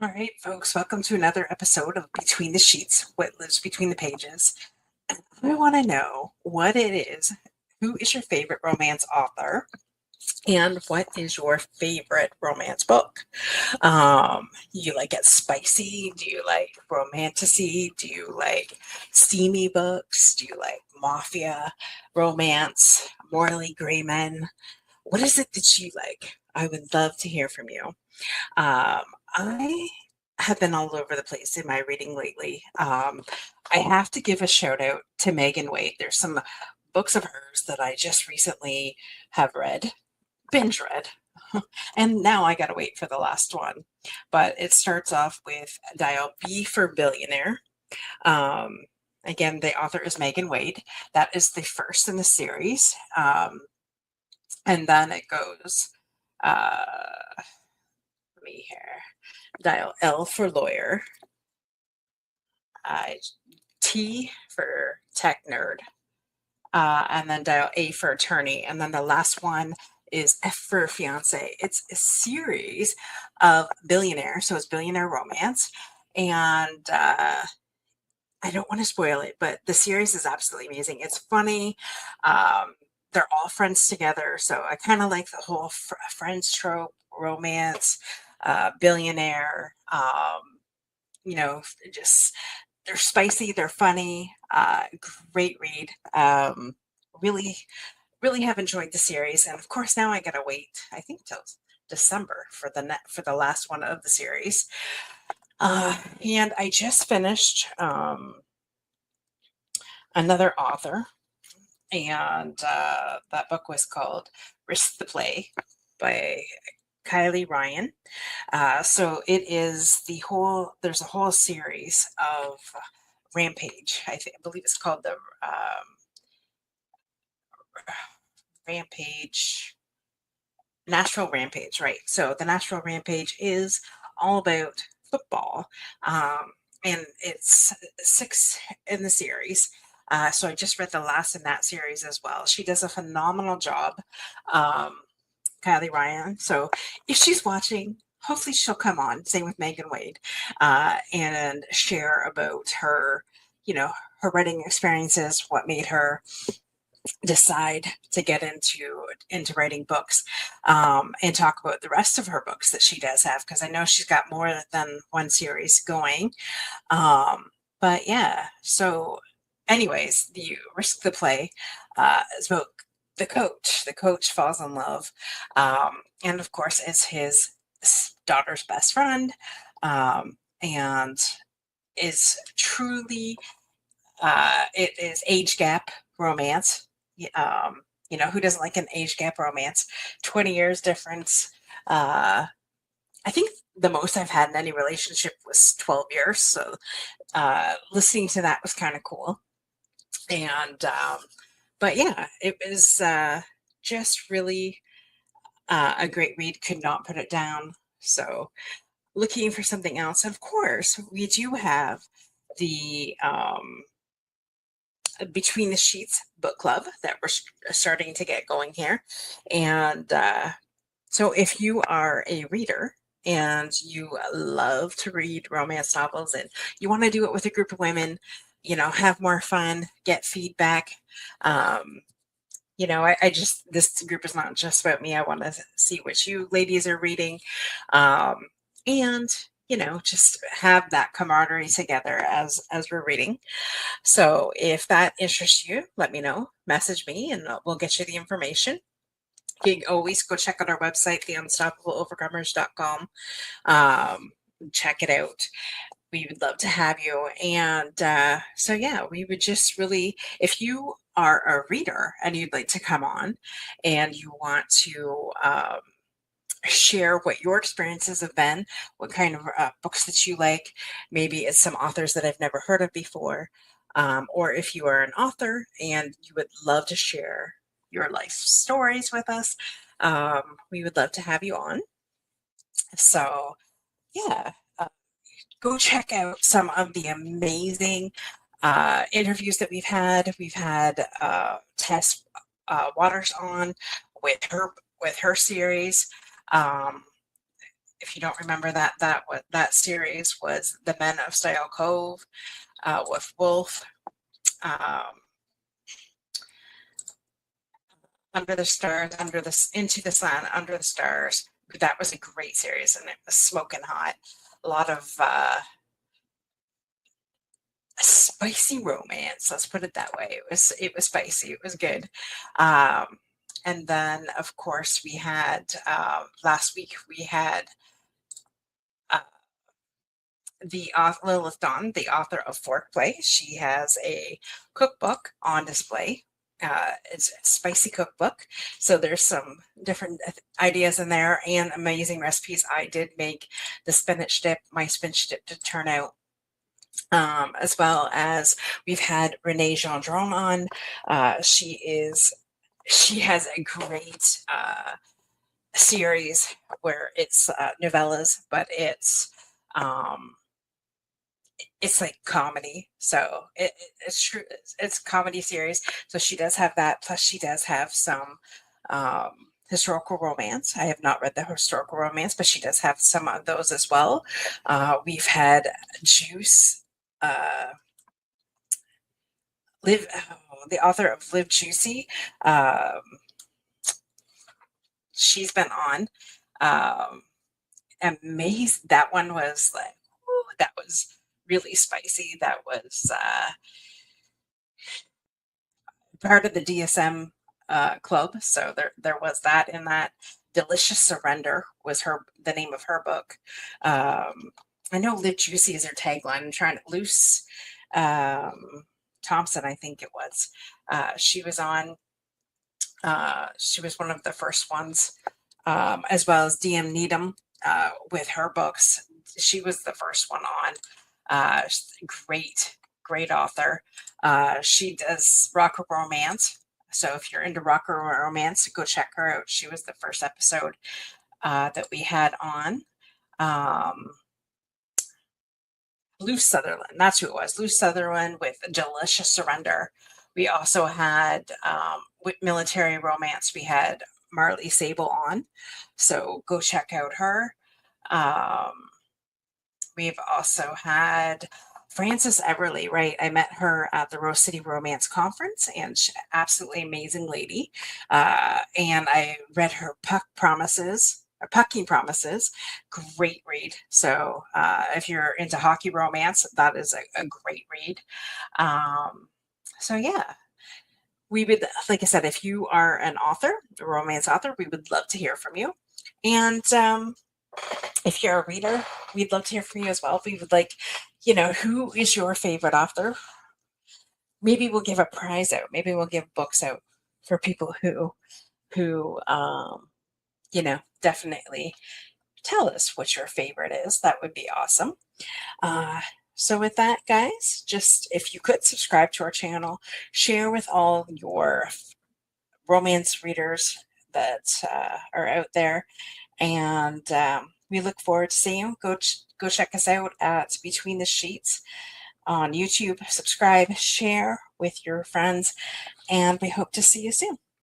All right, folks, welcome to another episode of Between the Sheets, What Lives Between the Pages. And I want to know what it is. Who is your favorite romance author? And what is your favorite romance book? You like it spicy? Do you like romantasy? Do you like steamy books? Do you like mafia, romance, morally gray men? What is it that you like? I would love to hear from you. I have been all over the place in my reading lately. I have to give a shout out to Megan Wade. There's some books of hers that I just recently have read, binge read, and now I gotta wait for the last one. But it starts off with Dial B for Billionaire. Um, Again, the author is Megan Wade. That is the first in the series. And then it goes, let me here. Dial L for lawyer, uh, T for tech nerd, and then dial A for attorney. And then the last one is F for fiance. It's a series of Billionaire. So it's Billionaire romance. And I don't want to spoil it, but the series is absolutely amazing. It's funny. Um, they're all friends together. So I kind of like the whole friends trope, romance, billionaire. Just they're spicy, they're funny, great read. Really, really have enjoyed the series, and of course now I gotta wait. I think till December for the last one of the series. And I just finished another author, and that book was called Risk the Play by Kylie Ryan. So it is there's a whole series of Rampage. I believe it's called the Rampage, Natural Rampage, right? So the Natural Rampage is all about football. And it's 6 in the series. So I just read the last in that series as well. She does a phenomenal job. Um, Kylie Ryan. So if she's watching, hopefully she'll come on. Same with Megan Wade, and share about her writing experiences, what made her decide to get into writing books, and talk about the rest of her books that she does have, because I know she's got more than one series going. But yeah, so anyways, the Risk the Play is about the coach. The coach falls in love, and of course, it's his daughter's best friend, and is truly it is age gap romance. Who doesn't like an age gap romance? 20 years difference. I think the most I've had in any relationship was 12 years. So listening to that was kind of cool. And but yeah, it was just really a great read. Could not put it down. So looking for something else. Of course, we do have the Between the Sheets book club that we're starting to get going here. And so if you are a reader and you love to read romance novels and you want to do it with a group of women, have more fun, get feedback. Um, this group is not just about me. I want to see what you ladies are reading. And just have that camaraderie together as we're reading. So if that interests you, let me know, message me, and we'll get you the information. You can always go check out our website, theunstoppableovercomers.com. Check it out. We would love to have you. And so, yeah, we would just really, if you are a reader and you'd like to come on and you want to share what your experiences have been, what kind of books that you like, maybe it's some authors that I've never heard of before, or if you are an author and you would love to share your life stories with us, we would love to have you on. So, yeah, go check out some of the amazing interviews that we've had. We've had Tess Waters on with her series. Um, if you don't remember that series was The Men of Style Cove, with Wolf, um, Under the Stars, Into the Sun, Under the Stars. That was a great series, and it was smoking hot. A lot of spicy romance. Let's put it that way. It was spicy. It was good. Um, and then, of course, we had last week we had uh, the Lilith Dawn, the author of Forkplay. She has a cookbook on display. It's a spicy cookbook, so there's some different ideas in there and amazing recipes. I did make my spinach dip to turn out, as well as we've had Renee Gendrome on. She has a great series where it's novellas, but it's like comedy. So it's true. It's a comedy series. So she does have that. Plus, she does have some historical romance. I have not read the historical romance, but she does have some of those as well. We've had Juice. The author of Live Juicy. She's been on. Amazing. That one was like, whew, that was really spicy. That was part of the DSM club. So there was that in that. Delicious Surrender was the name of her book. I know Live Juicy is her tagline. I'm trying to Loose Thompson, I think it was. She was on. She was one of the first ones, as well as DM Needham with her books. She was the first one on. Great author. She does rocker romance. So if you're into rocker romance, go check her out. She was the first episode that we had on. Luce Sutherland, that's who it was. Luce Sutherland with Delicious Surrender. We also had, with military romance, we had Marley Sable on. So go check out her. We've also had Frances Everly, right? I met her at the Rose City Romance Conference, and she's an absolutely amazing lady. And I read her Pucking Promises. Great read. So if you're into hockey romance, that is a great read. So yeah, we would, like I said, if you are an author, a romance author, we would love to hear from you. And if you're a reader, we'd love to hear from you as well. If we would like, who is your favorite author? Maybe we'll give a prize out. Maybe we'll give books out for people who definitely tell us what your favorite is. That would be awesome. So with that, guys, just if you could subscribe to our channel, share with all your romance readers that are out there, and we look forward to seeing you. Go check us out at Between the Sheets on YouTube. Subscribe, share with your friends, and we hope to see you soon.